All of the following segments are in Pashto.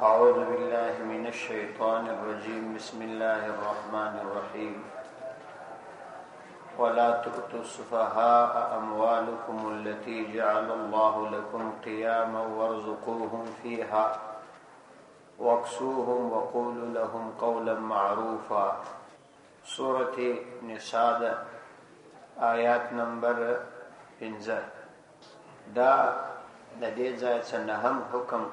أعوذ بالله من الشيطان الرجيم. بسم الله الرحمن الرحيم. ولا تؤتوا السفهاء أموالكم التي جعل الله لكم قياما وارزقوهم فيها واكسوهم وقولوا لهم قولا معروفا. سورة نساء آیات نمبر 15. دا د دې ځای څخه هم حکم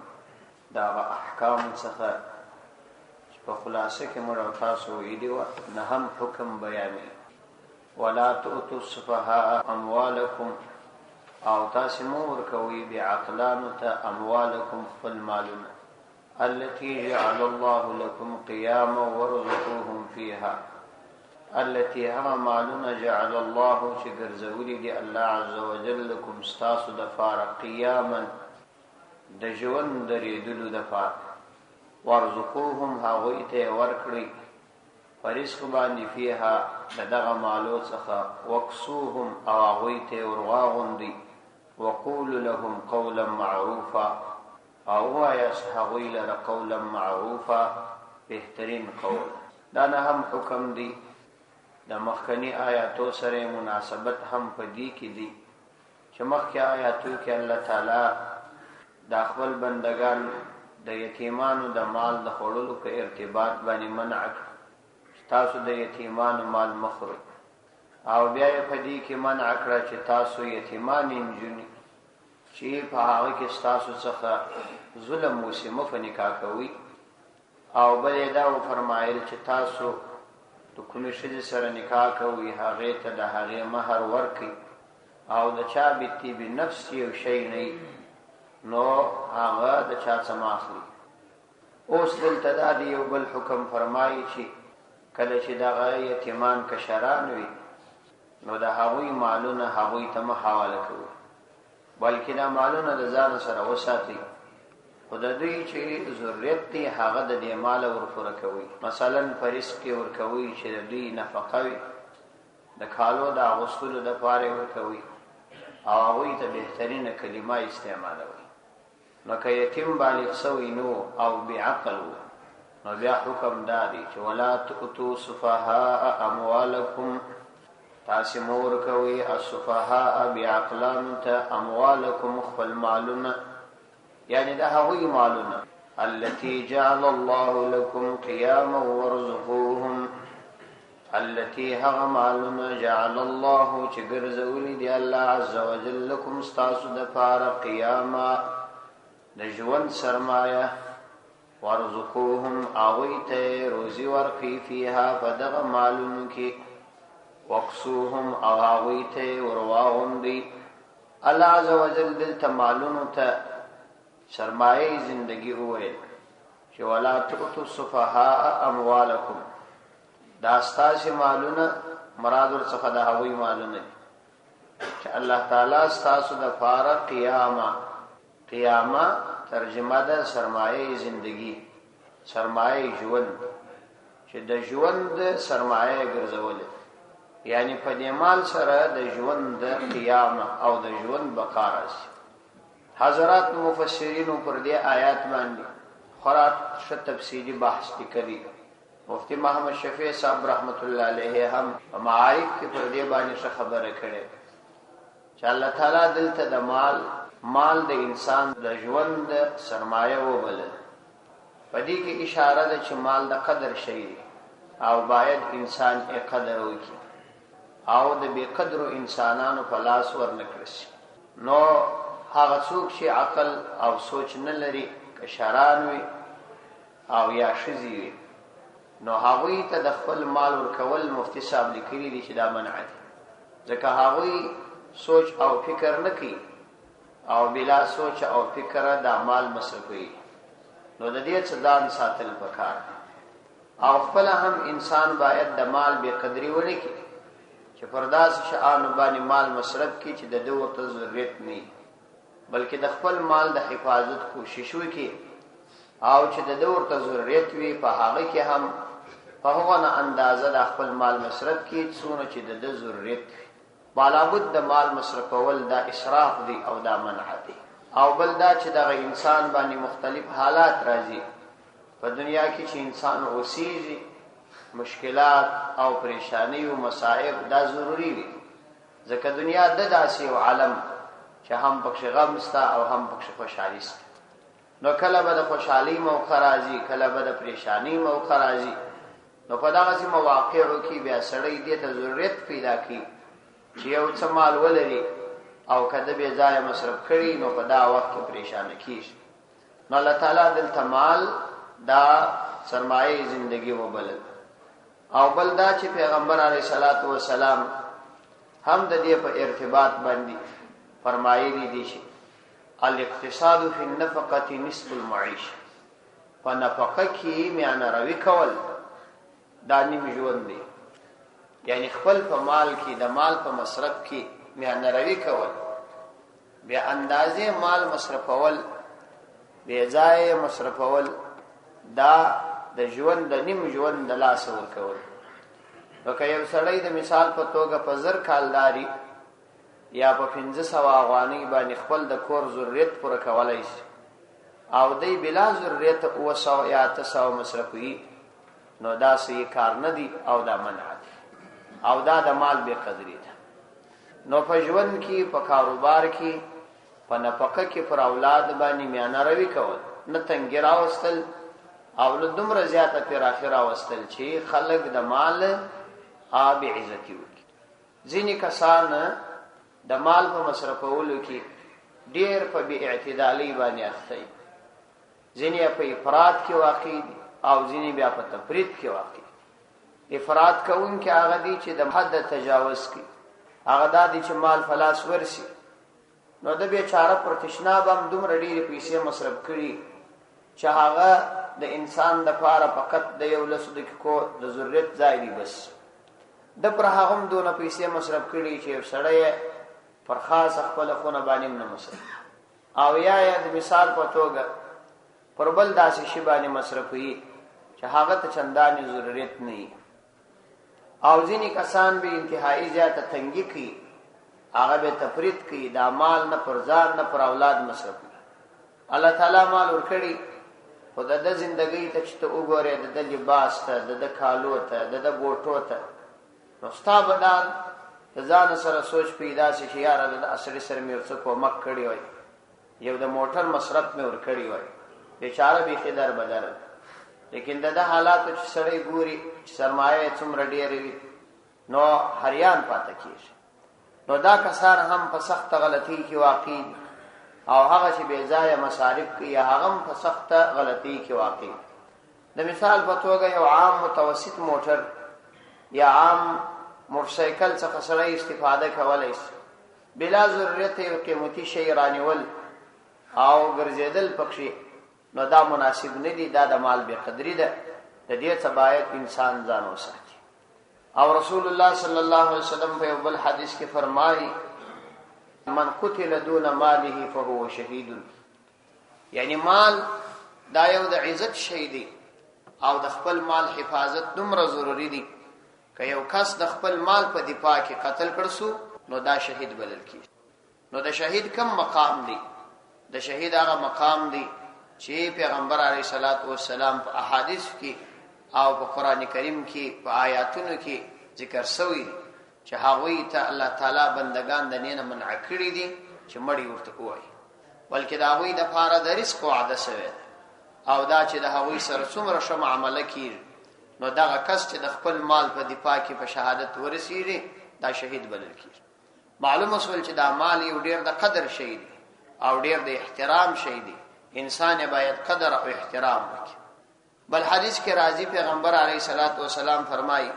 دا احکام څخه په خلاصه کې موږ تاسو ویډیو نه هم حکم بیانې. ولا تؤتوا السفهاء اموالکم، او تاسو مور کوي بعقلانو ته اموالکم خپل مالونه التي جعل الله لكم قياما وارزقوهم فيها، التي هم مالونه جعل الله چې ګرځولي دي الله عز وجل لكم ستاسو د فار قياما د ژوند درېدلو دپاره، وارزقوهم هغوی ته ورکړئ په رزق باندې فیها د دغه مالو څخه، وکسوهم او هغوی ته ورواغوندئ، وقولوا لهم قولا معروفا او ووایاست هغوی لره قولا معروفا بهترین قول. دا نه هم حکم دی د مخکنی آیاتو سره مناسبت هم په دې کې دی چې مخکې آیاتو کې الله تعالی د خپل بندگان د یتیمانو د مال د خوړلو په ارتباط باندې منع کړ، تاسو د یتیمانو مال مخورئ، او بیا یې په دې کې منع کړه چې تاسو یتیمان نجونې چې په هغه کې ستاسو څخه ظلم وشي مه په نکاح کوئ، او بل یې دا وفرمایل چې تاسو د کومې ښځې سره نکاح کوئ هغې ته د هغې مهر ورکئ، او د چا بطیب نفس یو شی نه نو هغه د چا څه مه اخلي. اوس دلته دا د یو بل حکم فرمایي چې کله چې دغه یتیمان کشران وي نو د هغوی مالونه هغوی ته مه حواله کوي، بلکې دا مالونه د ځان سره وساتئ، خو د دوی چې ضرورت دی هغه د دې ماله ورپوره کوي. مثلا په رزق کې ورکوي چې د دوی نفقه وي، د کالو د اغوستلو دپاره یې ورکوي، او هغوی ته بهترینه کلمه استعمالوي. نو که یتیم بالغ سوی نو او بعقل و نو بیا حکم دا دی چې ولا تؤتوا سفهاء اموالکم، تاسې مه ورکوئ السفهاء بعقلانو ته اموالکم خپل مالونه، یعنی د هغوی مالونه التي جعل الله لكم قياما وارزقوهم، التي هغه مالونه جعل الله چې ګرځولي دي الله عز وجل لكم ستاسو دپاره قیاما د ژوند سرمایه، وارزقوهم هغوی ته روزي ورکړئ فیها په دغه مالونو کې، وکسوهم او هغوی ته ورواغوندئ. الله عز وجل دلته مالونو ته سرمایه زندگی وویل چې ولا تؤتوا السفهاء اموالکم، دا ستاسې مالونه مراد ورڅخه د هغوی مالونه دي چې الله تعالی ستاسو دپاره قیامه، قیامه ترجمه ده سرمایه زندگی، سرمایه ژوند، چې د ژوند سرمایه ګرځولې، یعنی په دې مال سره د ژوند قیامه او د ژوند بقا راشي. حضرات مفسرینو پر دې آیات باندې خورا ښه تفصیلي بحث کړی. مفتی محمد شفیع صاحب رحمت الله علیه هم په معارف کې پر دې باندې ښه خبره کړې چې الله تعالی دلته د مال د انسان د ژوند سرمایه وبلل. په دې کې اشاره ده چې مال د قدر شی دی او باید انسان یې قدر وکړي او د بې قدرو انسانانو په لاس ورنکړل شي. نو هغه څوک چې عقل او سوچ نه لري، کشران وي او یا ښځې وي، نو هغوی ته د خپل مال ورکول مفتی صاحب لیکلي دي چې دا منع دي، ځکه هغوی سوچ او فکر نه کوي او بلا سوچ او فکره دا مال مصرفوي. نو د دې څخه ځان ساتل پکار دي، او خپل هم انسان باید د مال بې قدري ونه کړي چې پر داسې شیانو باندې مال مصرف کړي چې د ده ورته ضرورت نه، بلکې د خپل مال د حفاظت کوشش وکړي، او چې د ده ورته ضرورت وي په هغه کې هم په هغه اندازه د خپل مال مصرف کړي څونه چې د ده ضرورت وي. بالابد د مال مصرفول دا اسراف دی او دا منع دی. او بل دا چې دغه انسان باندې مختلف حالات راځي، په دنیا کې چې انسان اوسېږي مشکلات او پریشانی او مصائب دا ضروری دي، ځکه دنیا د داسې یو عالم چې هم پکې غم ستا او هم پکې خوشحالي ستا. نو کله به د خوشحالي موقع راځي، کله به د پریشانی موقع راځي. نو په دغسې مواقعو کې بیا سړی دې ته ضرورت پیدا کړي چې یو څه مال ولري او که د بې ځایه مصرف کړي نو په دا وخت کې پریشانه کېږي. نو الله تعالی دلته مال دا سرمایه زندگی وبلل. او بل دا چې پیغمبر علیه الصلاۃ والسلام هم د دې په ارتباط باندې فرمایلی دي چې الاقتصاد فی النفقه نصف المعیشه، په نفقه کې میانه روي کول دا نیم ژوند دی. یعنی خپل په مال کې د مال په مصرف کې میانه روي کول، بیا اندازې مال مصرفول، بې ځایه مصرفول، دا د ژوند د نیم ژوند د لاسه ورکول. نو که یو سړی د مثال په توګه په 1000 کالداري یا په 1500 افغانۍ باندې خپل د کور ضرورت پوره کولی شي او دی بلا ضرورت 900 یا 800 مصرفوي، نو دا صحیح کار نه دی او دا منع دی او دا د مال بې قدري ده. نو په ژوند کې، په کاروبار کې، په نفقه کې پر اولاد باندې میانه روي کول، نه تنګي راوستل او له دومره زیاته پراخي راوستل چې خلک د مال بې عزتي وکړي. ځینې کسان د مال په مصرفولو کې ډېر په بې اعتدالۍ باندې اخته دي، ځینې په افراط کې واقع دي او ځینې بیا په تفریط کې واقع دي. افراط کوونکي هغه دي چې د حد تجاوز کوي، هغه دا دي چې مال فلاس ورسي نو د بیچاره پر تشناب هم دومره ډېرې پیسې مصرف کړي چې هغه د انسان د پاره فقط د یو لسو دقیقو د ضرورت ځای دی، بس د پر هغه هم دونه پیسې مصرف کړي چې یو سړی پر خاص خپل خونه باندې نه مصرف، او یا د مثال په توګه پر بل داسې شی باندې مصرفوي چې هغه ته چندانې ضرورت نه وي. او ځینې کسان به انتهایی زیاته تنګي کوي، هغه به تفریط کوي، دا مال نه پر ځان نه پر اولاد مصرفوي. الله تعالی مال ورکړي خو د ده زندګۍ ته چې ته وګورې، د ده لباس ته، د ده کالو ته، د ده بوټو ته، نو ستا به دا د ځان سره سوچ پیدا شي چې یاره د اصلي سره مې یو څه کومک کړی وای، یو د موټر مصرف مې ورکړی وای، بیچاره بیخي در بدر. لیکن د ده حالاتو چې سړی ګوري چې سرمایه یې څومره ډېرې وي نو حریان پاته کېږي. نو دا کسان هم په سخته غلطۍ کې واقع دي او هغه چې بې ځایه مصارف کوي هغه هم په سخته غلطۍ کې واقع دي. د مثال په توګه یو عام متوسط موټر یا عام موټرسایکل څخه سړی استفاده کولی شي، بلا ضرورت یو قیمتي شی رانیول او ګرځېدل پکښې، نو دا مناسب نه دي، دا د مال بې قدري ده. د دې څخه باید انسان ځان وساتي. او رسول الله صلی الله علیه وسلم په یو بل حدیث کې فرمایي من قتل دون ماله فهو شهید. یعنی مال دا یو د عزت شی دی او د خپل مال حفاظت دومره ضروری دی که یو کس د خپل مال په دفاع کې قتل کړسو نو دا شهید بلل کیږي. نو د شهید کم مقام دی؟ د شهید هغه مقام دی چې پیغمبر علیه الصلاۃ والسلام په احادیث کې او په قران کریم کې په آیاتونو کې ذکر شوی چې هغوی ته الله تعالی بندگان د نینه منع کړی دي چې مړی ورته کوی، بلکې دا هغوی د پاره د رزق وعده شوی او دا چې د هغوی سره څومره ښه معامله کیږي نو دغه کس چې د خپل مال په دفاع کې په شهادت ورسیږي دا شهید بلل کیږي. معلومه شول چې دا مال یو ډیر د قدر شی دی او ډیر د احترام شی دی، انسان باید قدر او احترام وکړي. بل حدیث کې راځي پیغمبر علیه الصلاۃ والسلام فرمایي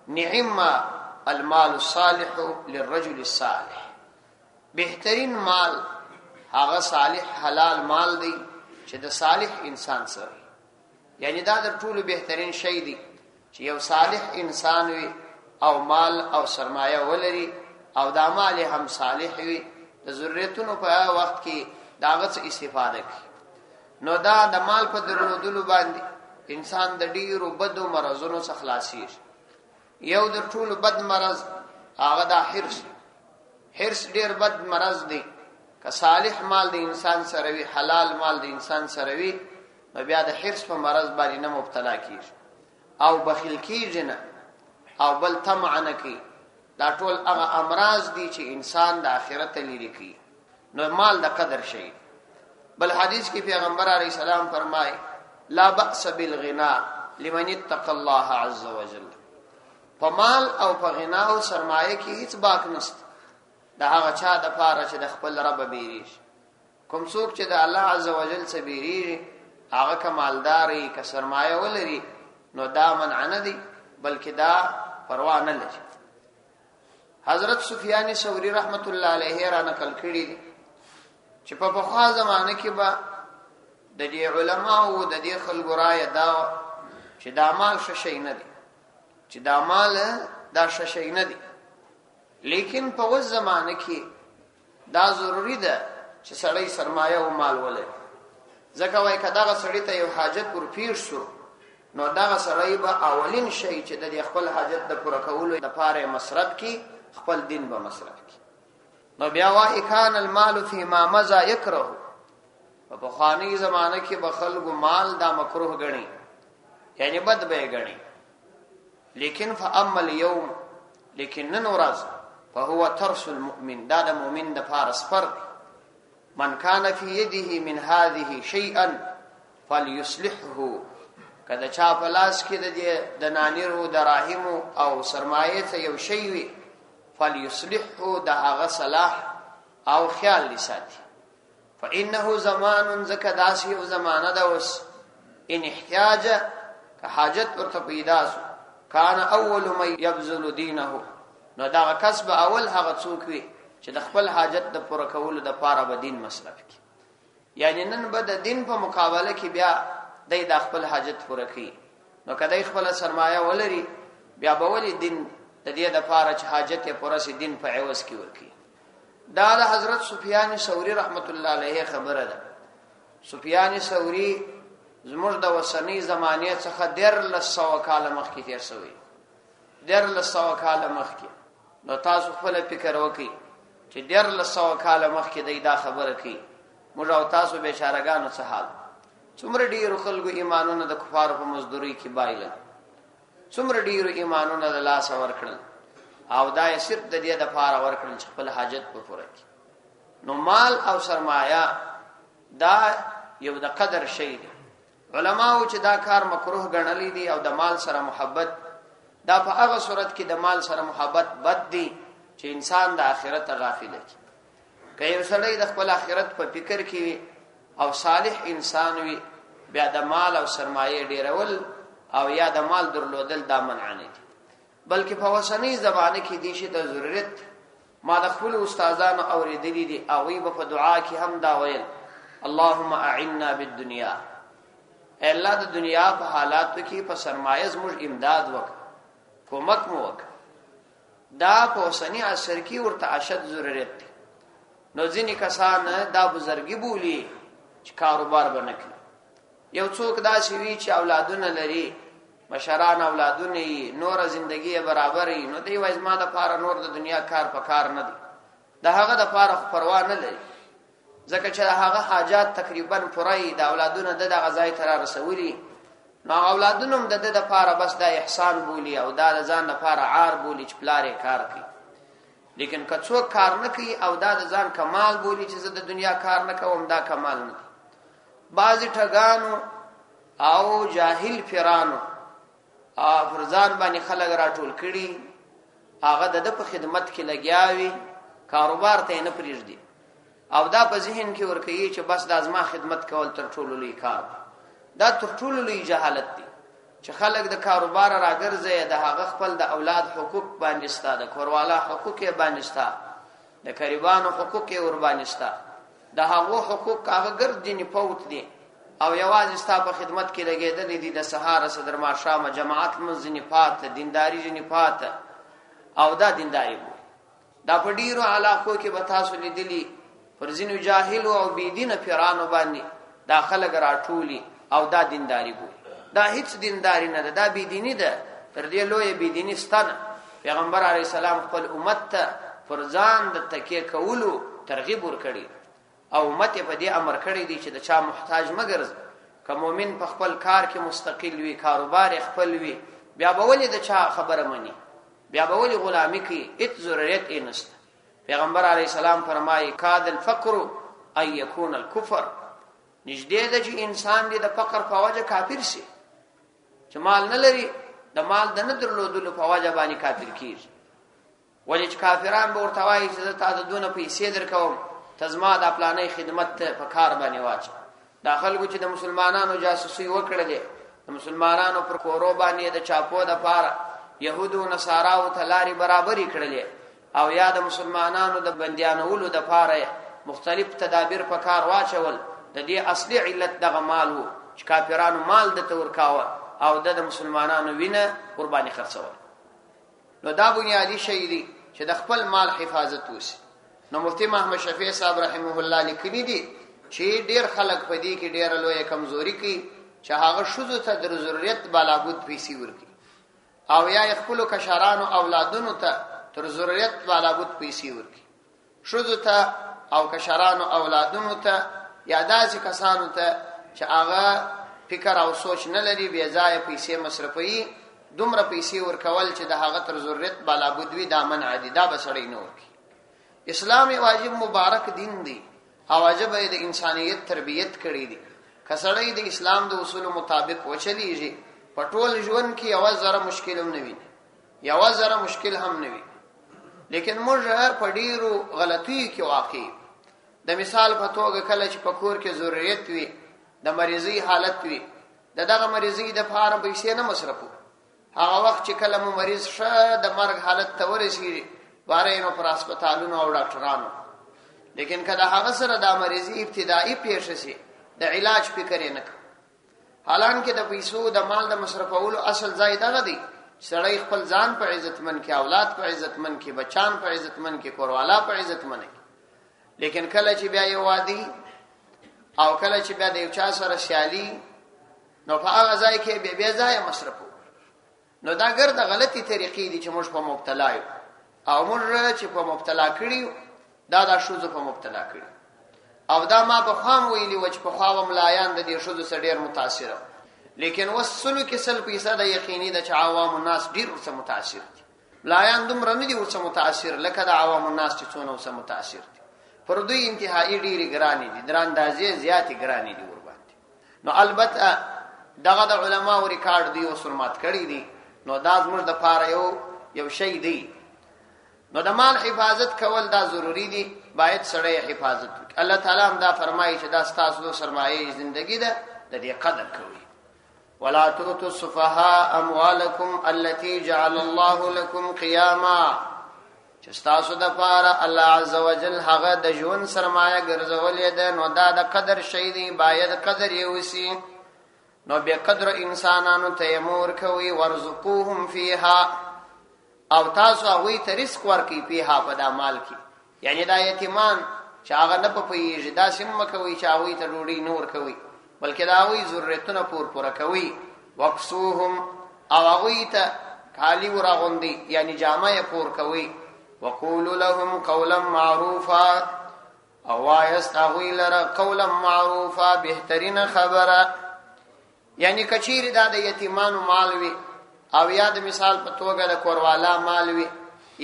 نعم المال الصالح للرجل الصالح. بهترین مال هغه صالح حلال مال دی چې د صالح انسان سره، یعنی دا د ټولو بهترین شی دی چې یو صالح انسان وي او مال او سرمایه ولري او دا مال هم صالح وي، د ضرورتونو په وخت کې داغه څخه استفاده کوي. نو دا د مال په درلودلو باندې انسان د ډیرو بدو مرزونو څخه خلاصيږي. یو د ټولو بد مرز هغه د حرص ډیر بد مرز دی. که صالح مال د انسان سره وي، حلال مال د انسان سره وي، نو بیا د حرص په مرض باندې نه مبتلا کیږي او بخیل کیږي نه او بل طمع نه کوي. دا ټول هغه امراض دي چې انسان د آخرت لري کوي. نو مال د قدر شي. بل حدیث کې پیغمبر علیه السلام فرمایي لا بأس بالغنا لمن اتقى الله عز وجل. په مال او په غنا او سرمایه کې هیڅ باک نشته د هغه چا د پاره چې د خپل رب بیریږي. کوم څوک چې د الله عز وجل څخه بیریږي هغه کمالداري که سرمایه ولري نو دا منع نه دي بلکې دا پروا نه لري. حضرت سفیان ثوری رحمت الله علیه را نقل کړي دي چې په پخوا زمانه کې به د دې علماو د دې خلکو رائے دا چې دا مال څه شي نه دي، چې دا مال دا څه شي نه دي. لیکن په اوس زمانه کې دا ضروری ده چې سړی سرمایه او مال ولري. ځکه وای کدا سړی ته یو حاجت پر پیښ شو نو دا سړی به اولین شی چې د خپل حاجت د پوره کولو لپاره مصرف کی خپل دین به مصرف کی. نو بیا وای کان المال فيما مضى يكره. په خوانی زمانه کې به خلکو مال دا مکروه غني یعنی بد به غني. لیکن فاما اليوم لیکن نن ورځ فهو ترس المؤمن. دا د مؤمن د فارس فرق. من كان في يده من هذه شيئا فليصلحه. کله چا په لاس کې د نانیرو دراهم او سرمایه ته یو شی وي فليصلحه د هغه صلاح او خیال لساتي. فانه زمان زکداس یو زمانه دا وس ان احتیاج که حاجت ورته پیدا سو کان اول من يبذل دینه. نو دا کسب اول هغه څوک وي چې د خپل حاجت د پوره کولو د پاره به دین مصرف کړي. یعنی نن به د دین په مقابله کې بیا د خپل حاجت پوره کړي. نو کله خپل سرمایه ولري بیا به ولې دین د دې د پاره چې حاجت یې پوره سي دین په عوض کې ورکړي. دا د حضرت سفیان ثوری رحمت الله علیه خبره ده. سفیان ثوری زموږ د وسنی زمانه څخه 1300 کال مخکې تیر شوی. 1300 کال مخکې. نو تاسو خپل فکر وکړئ چې 1300 کال مخکې دا خبره کوي. موږ او تاسو بشارګانو څه حال. څومره ډیرو خلکو ایمانونه د کفارو په مزدوري کې بایل. څومره ډیرو ایمانونه د لاس ورکړل او دا یې صرف د دې د پاره ورکړل چې خپل حاجت په پوره کړي. نو مال او سرمایه دا یو د قدر شی دی. علماو چې دا کار مکروه ګڼلی دي او د مال سره محبت دا په هغه صورت کې د مال سره محبت بد دی چې انسان د آخرت غافل کی. که یو سړی د خپل آخرت په فکر کې وي او صالح انسان وي بیا د مال او سرمایه ډیرول او یا د مال درلودل دا منع نه دي. بلکې په وسنی زمانه کې دي چې د ضرورت ما د خپل استادانو اوریدلې دي او وی په دعا کې هم دا ویل اللهم اعنا بالدنيا. الله د دنیا په حالاتو کې په سرمایه زموږ امداد وکړه کومک مو وکړه. دا په وسنی عصر کې ورته اشد ضرورت دی. نو ځینې کسان دا بزرګي بولی چې کاروبار باندې کوي. یو څوک دا شوی چې اولادونه لري مشران اولادونه یې نور زندگی برابرې نو دی وایي ما د پاره نور د دنیا کار په کار نه دی. دا هغه د پاره پروا نه لري ځکه چې هغه حاجات تقریبا پوره د اولادونه د غذای تر رسولي. نو اولادونه هم د پاره بس د احسان بولی او د ځان لپاره عار بولی چې پلارې کار کوي. لیکن که څوک کار نه کوي او د ځان کمال بولی چې زه د دنیا کار نه کوم دا کمال نه دی. بعضی ټګانو او جاهل پیرانو فرزان باندې خلک راټول کړي هغه د په خدمت کې لګیاوي کاروبار ته نه پریږدي او دا په ذهن کې ورکوي چې بس د ازما خدمت کول تر ټولو لوی کار. دا تر ټولو لوی جهالت دی چې خلک د کاروبار راګرځي د هغه خپل د اولاد حقوق باندې ستا د کوروالا حقوق باندې ستا د قریبانو حقوق ور باندې ستا د هغه حقوق هغه ګرځنی پوت دي او یوازې ستا په خدمت کې لګیدل دي. د سهار صدر ما شام جماعت مزنی پات دینداری جنی پات او دا دینداری بو. دا په ډیرو علاقو کې به تاسو لیدلی فرزینو جاهل او بيدینه پیرانو باندې داخله راټولي او دا دینداری بو. دا هیڅ دینداری نه ده، دا بيدینی ده. تر دې لوی بيدینی ستنه پیغمبر علی السلام خپل امت ته فرزان د تکیه کولو ترغیب ورکړي او امت په دې امر کړی دی چې د چا محتاج مګرز که مؤمن په خپل کار کې مستقل وي، کاروبار خپل وي، بیا به ولې د چا خبره مني؟ بیا به ولې غلامي کوي؟ هیڅ ضرورت یې نشته. پیغمبر علیه السلام فرمایي کاد الفقر ان یکون الکفر، نږدې ده چې انسان دې د فقر په وجه کافر شي، چې مال نه لري د مال د نه درلودلو په وجه باندې کافر کیږي. ولې چې کافران به ورته وایي چې زه تا د دونه پیسې درکوم، ته زما د پلانۍ خدمت ته په کار باندې واچه. دا خلکو چې د مسلمانانو جاسوسي وکړلې، د مسلمانانو پر کورو باندې د چاپو دپاره یهودو نصاراو ته لارې برابرې کړلې، او یا د مسلمانانو د بندیانولو دپاره مختلف تدابیر په کار واچول، د دې اصلي علت دغه مال و چې کافرانو مال دته ورکاوه او د مسلمانانو وینه قرباني خرڅول. نو دا بنیادی شی دی چې د خپل مال حفاظت وشي. نو مفتی محمد شفیع صاحب رحمه الله لیکلي دي چې ډیر خلک په دې کې ډیر لوی کمزوري کوي چې هغه شذو ته د ضرورت بالابود پیسې ورکړي، او یا خپل کشرانو اولادونو ته تر ضرورت بالابود پیسې ورکړي. شذو ته او کشرانو اولادونو ته یا داسې کسانو ته چې هغه فکر او سوچ نه لري، بیا ځای پیسې مصرفوي، دومره پیسې ورکول چې د هغه تر ضرورت بالابود وي، دا منع دي، دا به سړی نه ورکړي. اسلام واجب مبارک دین دی او واجب د انسانیت تربیت کړی دی. که سړی د اسلام د اصولو مطابق وچلیږي، په ټول ژوند کې یوه ذره مشکل هم نه وي، یوه ذره مشکل هم نه وي. لیکن موږ په ډیرو غلطیو کې واقع، د مثال په توګه کله چې په کور کې ضرورت وي، د مریضۍ حالت وي، د دغه مریضۍ دپاره پیسې نه مصرفو. هغه وخت چې کله مو مریض ښه د مرګ حالت ته ورسېږي، باره نو پر هسپتالونو او ډاکټرانو. لیکن که د هغه سره د مریضۍ ابتدایي پیښه شي، د علاج فکر یې نه کوي. حالانکه د پیسو د مال د مصرفولو اصل ځای دغه دی، سړی خپل ځان په عزتمن کې، اولاد په عزتمن کې، بچان په عزتمن کې، کوروالا په عزتمن کې. لیکن کله چې بیا یو وادي او کله چې بیا د یو چا سره سیالي، نو په هغه ځای کې بیا ځای مصرفو. نو دا ګرده غلطي طریقې دي چې موږ په مبتلا یو، او موږ چې په مبتلا کړي دا د ښځو په مبتلا کړي. او دا ما په خام ویلي و چې په خوا ملایان د دې ښځو سره ډېر متاثره، لیکن اوس سلو کې 100% یقیني ده چې عوام الناس ډېر ورسره متاثر دي. ملایان دومره نه دي ورسره متاثر لکه د عوام الناس چې څونه ورسره متاثر دي. پر دوی انتهایی ډېرې ګرانې دي، در اندازې زیاتې ګرانې دي ورباندې. نو البته دغه د علماو ریکارډ دی اوس ورمات کړی دي، نو دا زموږ دپاره یو شی دی. نو د مال حفاظت کول دا ضروری دی، باید سړی حفاظت وکړي. الله تعالی هم دا فرمایي چې دا ستاسو سرمایه زندگی ده، د دې قدر کوئ. ولا تؤتوا السفهاء اموالکم التي جعل الله لكم قیاما، چې ستاسو دپاره الله عز وجل هغه د ژوند سرمایه ګرځولې ده، نو دا د قدر شی دی، باید قدر یې وسي. نو بے قدر انسانانو ته مور کوي، ورزقوهم فيها، او تاسو هغوی ته رزق ورکوي، فيها په دا مال کې. یعنی دا یتیمان چې هغه نه پوهېږي، داسې مه کوئ چې هغوی ته ډوډۍ نه ورکوئ، بلکې د هغوی ضرورتونه پوره کوئ. وکسوهم، او هغوی ته کالي وراغوندئ، یعنی جامه یې پور کوئ. وقولوا لهم قولا معروفا، او وایست هغوی لره قولا معروفا، بهترینه خبره. یعنی کچیر دا د یتیمانو مال وي، او یا د مثال په توګه د کوروالا مال وي،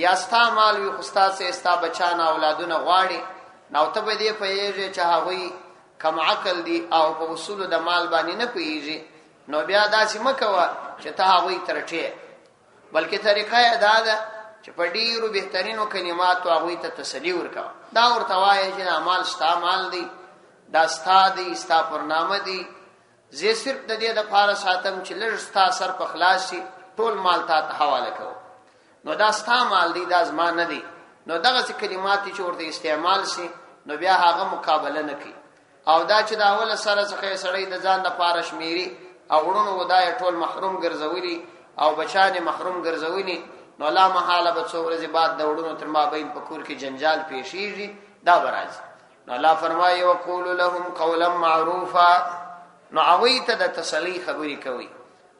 یا ستا مال وي خو ستاسې ستا بچان اولادونه غواړي، نو ته به دې پوهېږې چې هغوی کم عقل دي او په اصولو د مال باندې نه پوهېږي، نو بیا داسې مه کوه چې ته هغوی ترټې، بلکې طریقه یې دا ده چې په ډېرو بهترینو کلماتو هغوی ته تسلي ورکوه. دا ورته وایه چې دا مال ستا مال دی، دا ستا دی، ستا پر نامه دی، زه صرف د دې دپاره ساتم چې لږ ستا سر په خلاص شي، ټول مال تا ته حواله کوم. نو دا ستا مال دی، دا زما نه دی. نو دغسې کلمات چې ورته استعمال شي، نو بیا هغه مقابله نه کوي. او دا چې د اوله سره څخه یې سړی د ځان دپاره شمېري، او وړونو ودا یې ټول محروم ګرځولي او بچان یې محروم ګرځولي، نو لا محاله به څو ورځې بعد د وړونو تر مابین په کور کې جنجال پیښیږي، دا به راځي. نو الله فرمایي وقولوا لهم قولا معروفا، نو هغوی ته د تسلۍ خبرې کوي،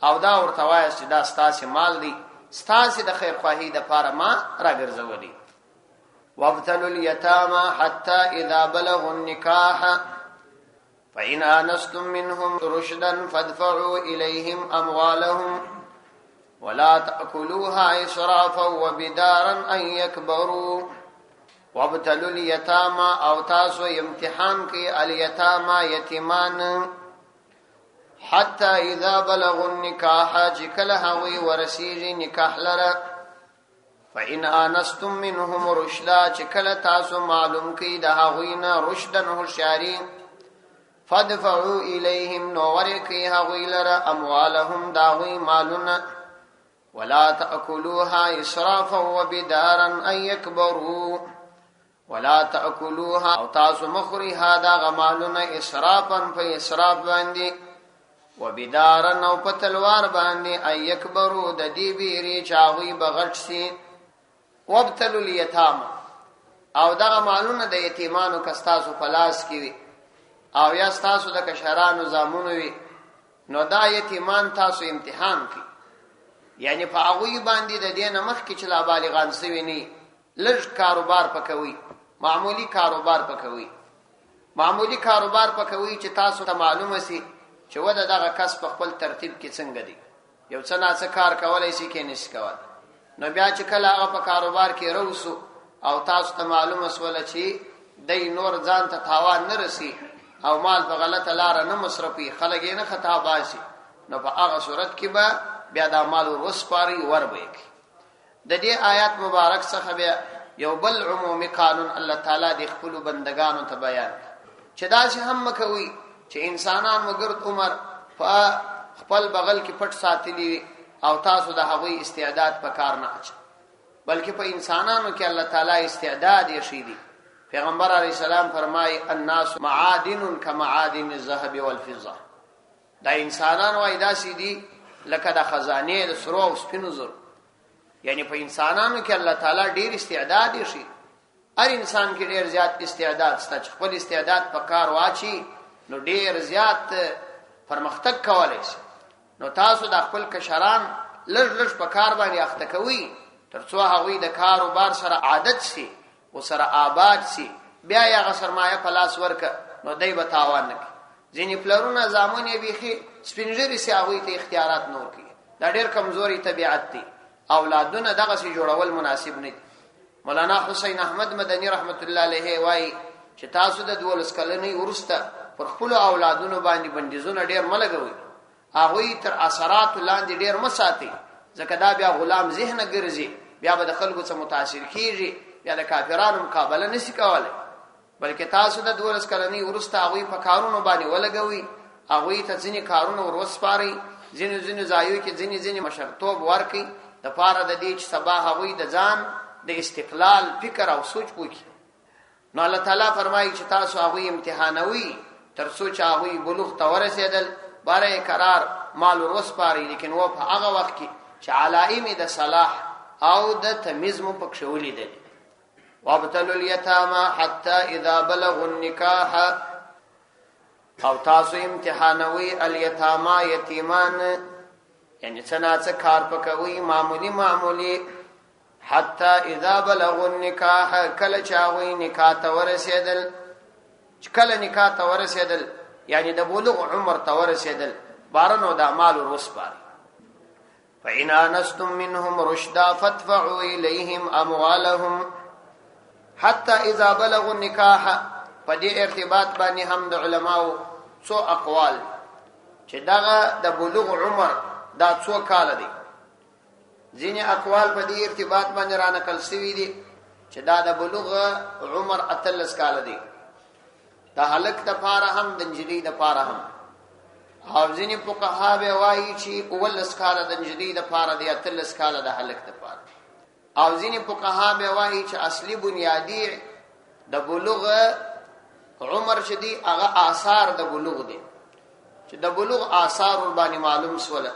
او دا ورته وایاست چې دا ستاسې مال دی، ستاسې د خیرخواهۍ دپاره ما راګرځولی. وابتلوا الیتاما حتی اذا بلغوا النکاح، فإن آنستم منهم رشدا فادفعوا إليهم أموالهم ولا تأكلوها إسرافا وبدارا أن يكبروا وابتلوا اليتامى او تاسو امتحان کی الیتامى یتیمان حتى اذا بلغوا النکاح چکل هوی ورسیږي نکاح لره فإن آنستم منهم رشدا چکل تاسو معلوم کی د هغوینا رشدن هوشیاری فادفعوا الیهم نور کی هغوی لره اموالهم داوی مالونه ولا تأكلوها اسرافا وبدارا ان يكبروا ولا تأكلوها او تاسو مخری هادا غمالونه اسرافا په اسراف باندې وبدارا او په تلوار باندې اي يكبروا د دې بیري چاوي بغټ سي وابتلوا اليتامى او دا غمالونه د یتیمانو کستاسو پلاس کی او یا تاسو د کشرانو زامونو وي نو دا یتیمان تاسو امتحان کی یعنی په هغه باندې د دینه مخ کې چې لا بالغان سوي نه لږ کاروبار پکوي معمولی کاروبار پکوي چې تاسو ته معلومه سي چې ودا دغه کس په خپل ترتیب کې څنګه دی یو څه ناڅه کار کولای شي کې نشي کولای نو بیا چې کله هغه په کاروبار کې روسو او تاسو ته معلومه سول چې دای نور ځان ته تاوان نه رسی او مال په غلطه لار نه مصرفي خلک یې نه خطا باسي نو په هغه صورت کې به بیا دا مال ورسپاري وربېک د دې آیات مبارک څخه بیا یو بل عمومي قانون الله تعالی د خپل بندگانو ته بیان چې دا چې هم کوي چې انسانان وګرد عمر په خپل بغل کې پټ ساتلی او تاسو د هغوی استعداد په کار نه اچ بلکې په انسانانو کې الله تعالی استعداد یې شیدي پیغمبر علیه السلام فرمای الناس معادن كمعادن الذهب والفضه دا انسانان وای دا سیدي لکه د خزانه د سرو او سپینو زر یعنی په انسانانو کې الله تعالی ډیر استعداد یې شي هر انسان کې ډیر زیات استعداد شته چې خپل استعداد په کار واچي نو ډیر زیات پرمختګ کولای شي نو تاسو د خپل کشران لږ په کار باندې اخته کوي ترڅو هغوی د کاروبار سره عادت شي او سره آباد شي بیا یې سرمایه په لاس ورک نو دای به تاوان نکړي ځینې پلرونه زامن یې بيخي سپینځري سي هغوی ته اختیارات نور کوي دا ډیر کمزوري طبيعت دي اولادونه دغه سي جوړول مناسب نه دي مولانا حسین احمد مدني رحمت الله علیه وای چې تاسو د 12 کلنۍ ورسته پر خپل اولادونو باندې بندیزونه ډیر ملګوي هغوی تر اثرات لاندې ډیر مساتي ځکه دا بیا غلام ذهن ګرځي بیا به د خلکو څخه متاثر کیږي بیا د کافرانو مقابله نشي کولای بلکې تاسو د 12 کلنۍ ورسته هغوی په کارونو باندې ولګوي هغوی ته ځینې کارونه ورسپاري ځینې ځایو کې ځینې مشرتوب ورکي د پاره د دې چې سبا هغوی د ځان د استقلال فکر او سوچ وکړي نو الله تعالی فرمایي چې تاسو هغوی امتحانوي تر څو چې هغوی بلوغ ته ورسېدل باره قرار مال ورسپاري لیکن و په هغه وخت کې چې علائم د صلاح او د تمیز مو پکښ ولیدل وابتلوا اليتامى حتى اذا بلغوا النكاح او تاسو امتحانوي الیتاما یتیمان یعنی څنګه کار پکوي معمولی حتى اذا بلغوا النكاح کله چاوي نکاح ته ورسېدل یعنی د بلوغ عمر ته ورسېدل بارنو د اعمال ورسپاري فإن آنستم منهم رشدا فادفعوا إليهم أموالهم حتى اذا بلغوا النكاح په دې ارتباط باندې هم د علماو څو اقوال چې دغه د بلوغ عمر دا څو کال دي ځینې اقوال په دې ارتباط باندې را نقل شوي دي چې دا د بلوغ عمر 13 کال دي د هلک د پاره هم د نجلۍ د پاره هم او ځینې فقها به وایي چې 19 کال د نجلۍ د پاره دی 13 کال د هلک د پاره او ځینې فقها به وایي چې اصلي بنیادی د بلوغ عمر شدي هغه آثار د بلوغ دي چې د بلوغ آثار باندې معلوم سول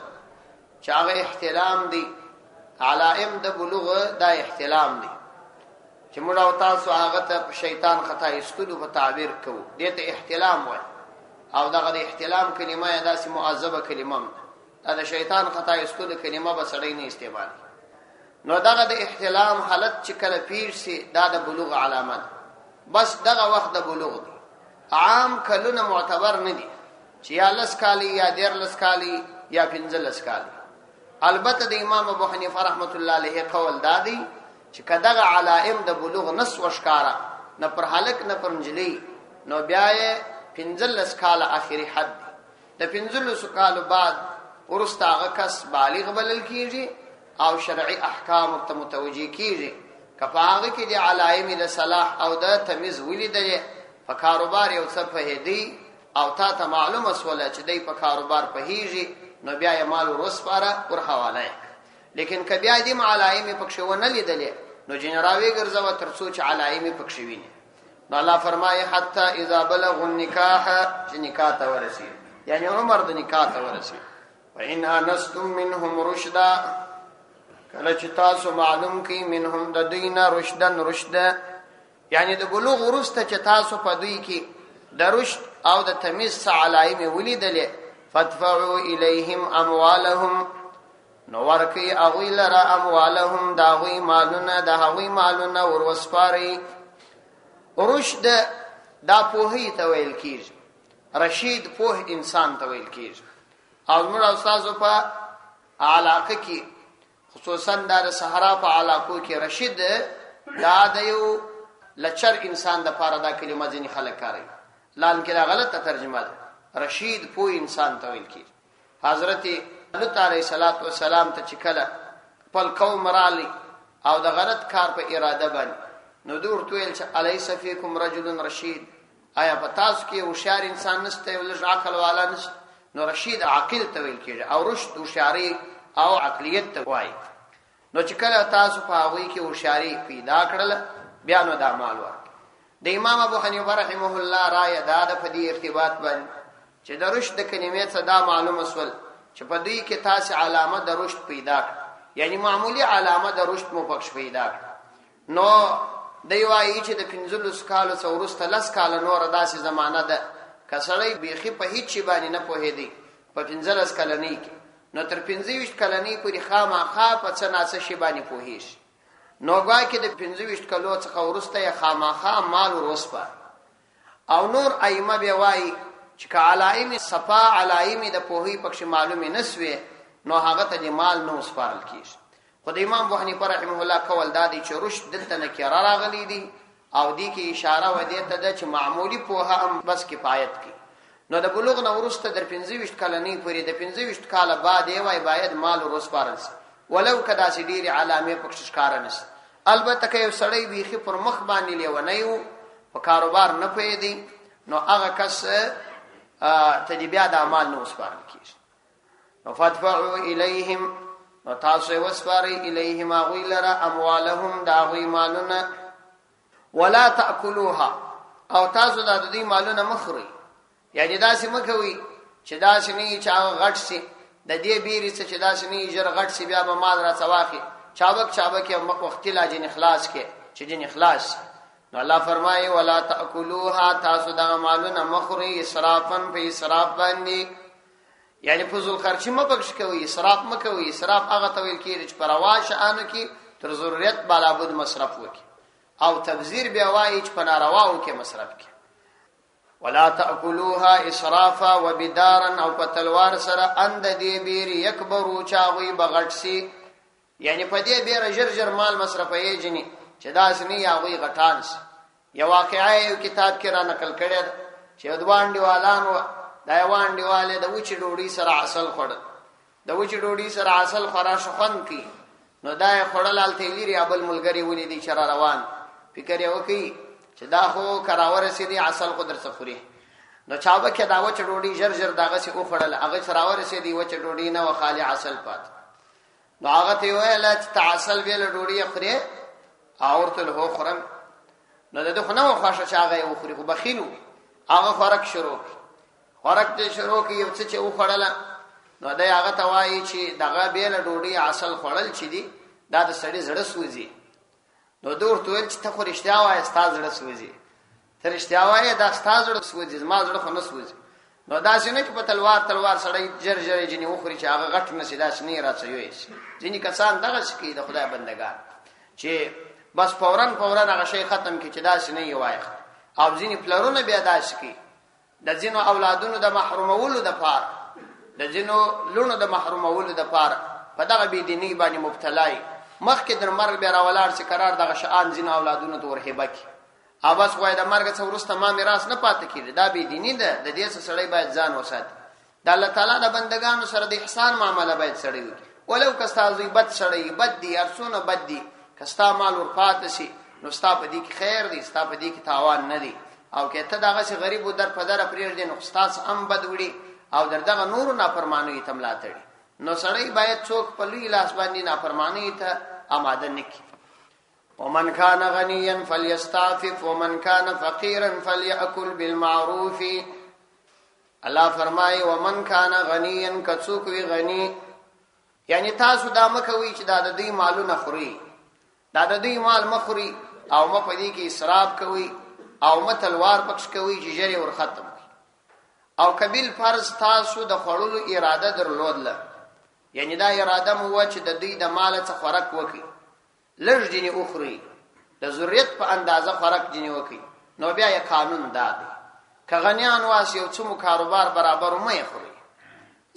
چې هغه احتلام دي علائم د بلوغ دا احتلام دي چې موږ او تاسو هغه ته شیطان خطا استلو په تعبیر کوو دته احتلام وایي او دغه د احتلام کلمه داسې معذبه کلمه ده د شیطان خطا استلو کلمه به سړی نه استعمال نو دغه د احتلام حالت چې کله پیر سي دا د بلوغ علامه بس دغه وخت د بلوغ دی عام کلونه معتبر نه دي چې یا لس کالی یا 13 کالی یا 15 کالی. البته د امام ابو حنیفه رحمت الله علیه قول دادی چې کداغه علائم د بلوغ نس وشکارا نه پر هلک نه پر نجلی نو بیا یې 15 کال اخري حد د 15 کال بعد ورسته هغه کس بالغ بلل کیږي او شرعي احکام ته متوجي کیږي. کفاغه کې د علائم د صلاح او د تمیز ولیدل په کاروبار یو څه فهدي او تا ته معلومه سواله چې دی په کاروبار پهیږي نو بیا یې مال ورسپاره ور حواله. لیکن که بیا دې علائم پکښ ونه لیدلې نو جنراوي ګرځو تر څو چې علائم پکښ ویني. نو الله فرمایي حتی اذا بلغوا النکاح چې نکاح ته ورسي یعنی عمر د نکاح ته ورسي. فإن آنستم منهم رشدا کله چې تاسو معلوم کی منهم د دینه رشد یعنی د بلوغ ورسته چې تاسو په دوی کې د رشد او د تمیز علائم ولیدلې فادفعوا الیهم اموالهم نو ورکی اغوی لرا اموالهم داغوی مالونه د هغوی مالونه ورسپاري. رشد دا پوهی ته ویل کیږي، رشید پوه انسان ته ویل کیږي. او موږ استادو په علاقه کې خصوصا د صحرا په علاقو کې رشید دا د یو لچر انسان د پاره دا کلمه ځینې خلک کاروي، لان کې دا غلطه ترجمه ده. رشید پوه انسان ته ویل کیږي. حضرت لوط علیه السلام ته چې کله خپل قوم رالی او د غلط کار په اراده باندې نو دور تویل چې الیس فیکم رجل رشید، آیا په تاسو کې هوښیار انسان نشته یو لږ عقل والا نشته؟ نو رشید عاقل ته ویل کیږي او رشد هوښیاري او عقلیت ته وایي. نو چې کله تاسو په هغوی کې هوښیاري پیدا کړل بیا نو دا مال ورکړه. د امام ابو حنیفه رحمه الله رایه دا ده په دې ارتباط باندې چې د رشد د کلمې څخه دا معلومه سول چې په دوی کې تاسو علامه د رشد پیدا کړ، یعنی معمولی علامه د رشد مو پکښ پیدا کړ. نو دی وایي چې د 15 کالو څخه وروسته 10 کال نور داسې زمانہ ده کسړی بیخي په هیڅ شي باندې نه پوهېدی په 15 کلنۍ کې نو تر 25 کلنۍ پورې خامخا په څه ناڅه شي باندې پوهېږي. نو ګویا کې د 25 کلو څخه وروسته یې خامخا مال ورسپار. او نور ائمه بیا وایي چې که علائم صفا علائم د پوهی پکښ معلومه نسوي نو هغه ته د مال نه وسپارل کیږي. خو د امام ابو حنیفه رحمه الله قول دادی چې رشد دلته نکره راغلی دي او دی کې اشاره و دې ته ده چې معمولی پوهه هم بس کفایت کوي. نو د بلوغ نه وروسته در 25 کلنۍ پورې د 25 کاله بعد یې وای باید مال ورسپارل شي ولو کدا سي ډېری علامه پکښ ښکار نشي. البته که یو سړی بیخي پر مخ باندې لیونه یو په کاروبار نه پېدی نو هغه کس تجبیا د اعمال نو وسپارل کیږي. نو فادفعوا الیهم نو تاسو وسپارئ الیهم غیلرا اموالهم دا غی مالونه ولا تاکلوها او تاسو د دې مالونه مخری، یعنی داسې مکوي چې داسې نه چې هغه غټ سي د دې بیرې چې داسې نه جر غټ سي بیا به مال را څواخي چابک وخت لا جن اخلاص کې چې جن اخلاص. نو الله فرمایي ولا تاکلوها تاسو دا مالونه مخری اسرافن په اسراف باندې، یعنی فضول خرچ مپکش کوي، اسراف مکوي. اسراف هغه تویل کیږي چې پرواش انو کې تر ضرورت بالا بد مصرف وکي او تبذیر بیا وایي چې په نارواو کې مصرف کی. ولا تاکلوها اسرافا وبدارا او په تلوار سره اند دې بیر یکبرو چاوي بغټسي، یعنی په دې بیر جرجر مال مصرفي جنې چې داس نه یاوي غټانس. یو واقعي یو کتاب کې را نقل کړی چې دوان دیوالانو دا وان دیواله د وچی ډوډۍ سره عسل خړ، د وچی ډوډۍ سره عسل خورا شخن کی نو دا خړل الته لري ابل ملګری ولې دي شر روان فکر یو کوي چې دا خو کراور سي عسل قدر سفري نو چابه کې دا وچ ډوډۍ جرجر داغه سي او خړل هغه سراور سي دی وچ ډوډۍ نه وخالي عسل پات نو هغه ته ویل چې تعسل ویل ډوډۍ خوري اورته له خورم نو دغه خو نه خوښه چې هغه یو خوري خو بخیلو هغه فرق شروع دې شروع کې یو څه چې او خړل نو دا هغه ته وایي چې دغه بیل ډوډۍ عسل خړل چې دی دا د سړي زړه سوځي. نو دور تویل چې ته خو رښتیا وایې ستا زړه سوځي، ته رښتیا وایې دا ستا زړه سوځي زما زړه خو نه سوځي. نو داسې نه چې په تلوار سړی جر جنې وخوري چې هغه غټ نه سي داسې نه راڅوي. ځینې کسان دغه شي د خدای بندگان چې بس فورن هغه شی ختم کی چې داسې نه وایي او ځینې پلرونه بیا داسې کی د ځینو اولادونو د محرومولو د پاره د ځینو لونو د محرومولو د پاره په دغه بيدینی باندې مبتلای مخکې در مرګ بیا راولاړ چې قرار دغه شان ځینو اولادونو ته ورهبه کی اوبس وای د مرګ څخه وروسته ما میراث نه پاتې کیږي دا بيدینی ده د دې سړی باید ځان وساتي د الله تعالی د بندگانو سره د احسان معامله باید سړی وکړي ولو کستا زیبت سړی بد دي ارسونه بد دي کستا مال ورپات شي نو ستا په دې کې خیر دی ستا په دې کې تاوان نه دی او که ته دغه شي غریب و در په در پرېږدې نو استاد هم بد وړي او در دغه نور نافرمانی ته ملا تړي نو سړی باید څوک په لوی لاس باندې نافرمانی ته آماده نکړي ومن كان غنيا فليستعفف ومن كان فقيرا فليأكل بالمعروف الله فرمای ومن كان غنيا کڅوک وی غنی یعنی تاسو دا مکوي چې دا د دې مالونه خوري دا د دې مال مخوري او مپدې کې اسراف کوي او متلوار پکښ کوي چې جری ور ختم او کبیل فرض تاسو د خړولو اراده درلودله یعنی دا اراده مو چې د دې د مال څخه خوراک وکي لږ جنې اخري د ضرورت په اندازه خوراک جنې وکي نو بیا یې قانون دادي کغنیان واس یو څو کاروبار برابر مې خوري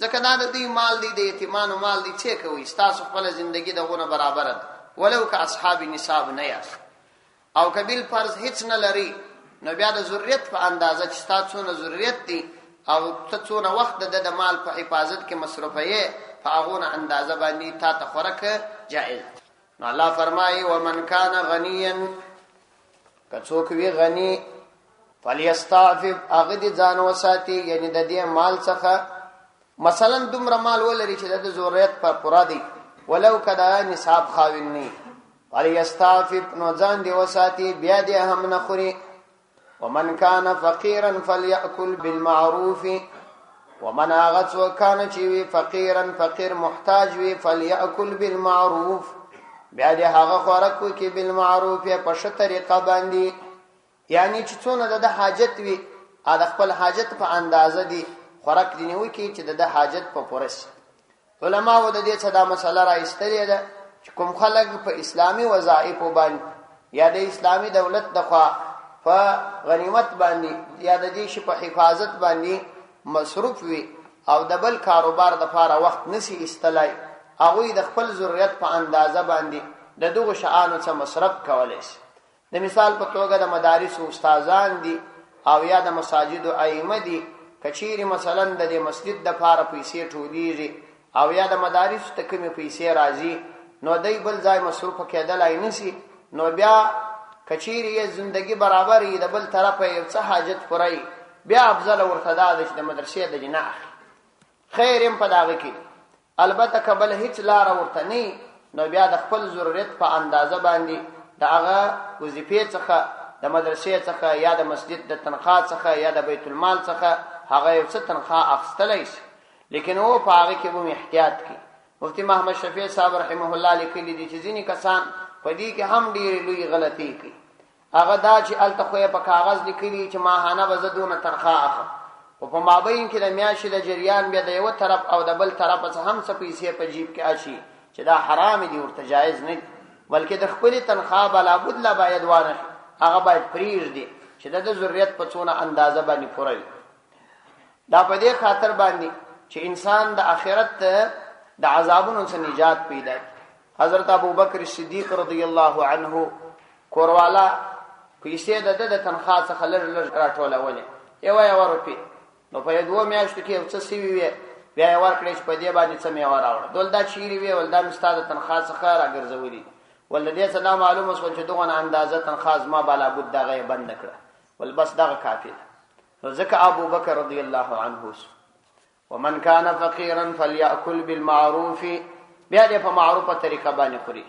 ځکه دا د دې مال دی د یتیمانو مال دی چې کوي تاسو خپل ژوندۍ دغه برابر ده ولو که اصحاب نصاب نه یاس او کبیل فرض هیڅ نه لري نو بیا د ضرورت په اندازه چې تاسو نه ضرورت دي او تاسو نه وخت د مال په حفاظت کې مصرفه په هغه اندازه باندې تا ته خوراک جائز نو الله فرمایي ومن كان غنيا کڅوک وی غنی فليستعفف اغه دي ځان وساتي یعنی د دې مال څخه مثلا دومره مال ولري چې د ضرورت پر پورا دي ولو کدا نصاب خاویني فليستعفف نو ځان دی وساتي بیا دې هم نه خوري ومن كان فقيرا فليأكل بالمعروف ومن اغت وكان چوي فقيرا فقير محتاج وي فليأكل بالمعروف بیا دې هغه خوراکو کې بالمعروف په ښه طریقه باندې یعنی چې څونه د حاجت وي د خپل حاجت په اندازه دي خوراک دې نه وي کې چې د حاجت په پوره شي علما و د دې څه دا مسله را ایستلې ده چې کوم خلک په اسلامي وظایف باندې یا د اسلامي دولت دغه په غنیمت باندې یا د دې شي په حفاظت باندې مصروف وي او د بل کاروبار د لپاره وخت نسی استلای هغه د خپل ضرورت په اندازه باندې د دغه شانو څخه مصرف کولای شي د مثال په توګه د مدارس او استادان دي او یا د مساجد او ائمه دي کچيري مثلا د مسجد د لپاره پیسې ټولېږي او یا د مدارس ته کومې پیسې راځي نو دای بل ځای مصروف کېدلای نسی نو بیا کچيري زندگی برابر ای د بل طرفه یو څه حاجت پرای بیا افضل ورته د مدرسې د جناح خیرم په داغه کې البته قبل هیڅ لار ورته نه نو بیا د خپل ضرورت په اندازه باندې داغه وظیفې څخه د مدرسې څخه یا د مسجد د تنخواه څخه یا د بیت المال څخه هغه یو څه تنخواه اخستلای شي لیکن او په هغه کې به احتیاط کوي مفتی محمد شفیع صاحب رحمه الله لیکلي دي چې ځینې کسان په دې کې هم ډېر لوی غلطي کوي هغه دا چې التخوی په کاغذ لیکلي چې ماهانه به زدونه تنخواه اخلم او په مابین کې د میاشتې د جریان بیا د یو طرف او د بل طرف څخه هم څه پیسې په جیب کې آشي چې دا حرام دي ورته جایز نه بلکې د خپل تنخواه بلا بد لا باید وانه هغه باید پریږدي چې د ضرورت په څونه اندازه باندې پوره وي دا په دې خاطر باندې چې انسان د آخرت د عذابونو څخه نجات پیدا کړي حضرت ابوبکر صدیق رضی الله عنه کوروالا پیسې د تنخواه څخه لږ راټولولې یو روپی نو په دوه میاشتو کې څه سی وی بیا یې ورکړې چې په دې باندې څه میوه راوړه دولدا چیرې وی ولدا مستاده تنخواه څخه راګرځولې ولدې څه دا معلومه شو چې دغه اندازه تنخواه ما بالا بد دغه بند کړه ول بس دغه کافی نو ځکه ابو بکر رضی الله عنه ومن كان فقيرا فليأكل بالمعروف بیا دې په معروفه طریقه باندې خوري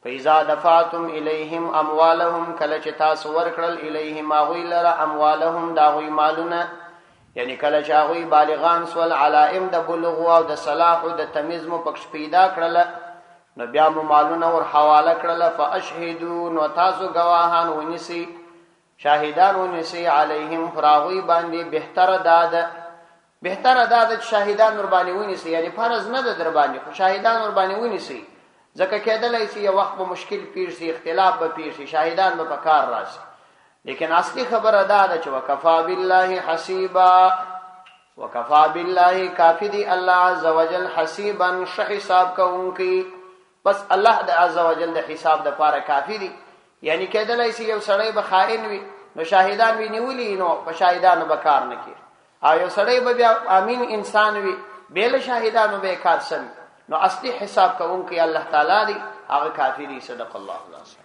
فإذا دفعتم إليهم أموالهم کله چې تاسو ورکړل إليهم اغویلر اموالهم دا غوی مالونه یعنی کله چې هغه بالغان سول علائم د بلوغ او د صلاح او د تمیز مو پکښ پیدا کړل نو بیا مو مالونه ور حواله کړل فاشهدوا نو تاسو گواهان ونیسی شاهدان ونیسی علیهم فراغوی باندې بهتر داد شاهدان ور باندې ونیسی یعنی فرض نه در باندې خو شاهدان ور باندې ونیسی ځکه کېدلای شي یو وخت په مشکل پیښ شي اختلاف به پیښ شي شاهدان به پکار راشي لیکن اصلي خبره دا ده چې وکفا بالله حسیبا، وکفا بالله کافی دی الله عز وجل حسیبا ش حساب کوونکی. بس الله د عز وجل د حساب د پاره کافی دی. یعنی کېدلای شي یو سړی به خائن وي نو شاهدان وي نیولي نو په شاهدانو به کار نه کوي، او یو سړی به بیا امین انسان وي بل شاهدانو به کار سم. نو اصلي حساب کوونکی الله تعالی دی، هغه کافی دی. صدق الله العظیم.